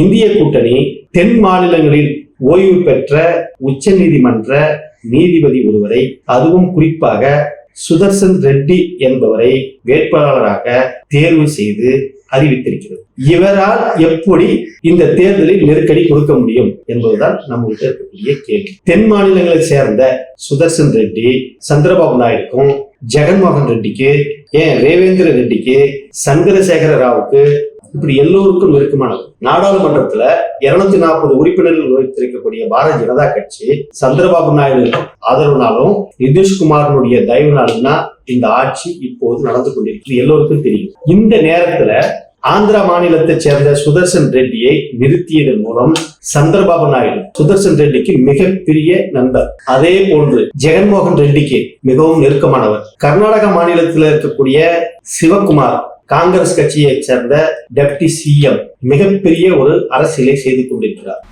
இந்திய கூட்டணி தென் மாநிலங்களில் ஓய்வு பெற்ற உச்ச நீதிமன்ற நீதிபதி ஒருவரை, அதுவும் குறிப்பாக சுதர்சன் ரெட்டி என்பவரை வேட்பாளராக தேர்வு செய்து அறிவித்திருக்கிறது. இவரால் எப்படி இந்த தேர்தலில் நெருக்கடி கொடுக்க முடியும் என்பதுதான் நம்மகிட்ட இருக்கக்கூடிய கேள்வி. தென் மாநிலங்களை சேர்ந்த சுதர்சன் ரெட்டி சந்திரபாபு நாயுடுக்கும், ஜெகன்மோகன் ரெட்டிக்கு, ரேவேந்திர ரெட்டிக்கு, சந்திரசேகர ராவுக்கு, இப்படி எல்லோருக்கும் நெருக்கமானது. நாடாளுமன்றத்துல 240 உறுப்பினர்கள் வைத்திருக்கக்கூடிய பாரதிய ஜனதா கட்சி சந்திரபாபு நாயுடு ஆதரவுனாலும் நிதிஷ்குமாரனுடைய தயவுனாலும் தான் இந்த ஆட்சி இப்போது நடந்து கொண்டிருக்கிறது, எல்லோருக்கும் தெரியும். இந்த நேரத்துல ஆந்திரா மாநிலத்தை சேர்ந்த சுதர்சன் ரெட்டியை நிறுத்தியதன் மூலம் சந்திரபாபு நாயுடு சுதர்சன் ரெட்டிக்கு மிகப்பெரிய நண்பர். அதே போன்று ஜெகன்மோகன் ரெட்டிக்கு மிகவும் நெருக்கமானவர். கர்நாடக மாநிலத்தில் இருக்கக்கூடிய சிவகுமார் காங்கிரஸ் கட்சியை சேர்ந்த டெப்டி சிஎம் மிகப்பெரிய ஒரு அரசியலை செய்து கொண்டிருக்கிறார்.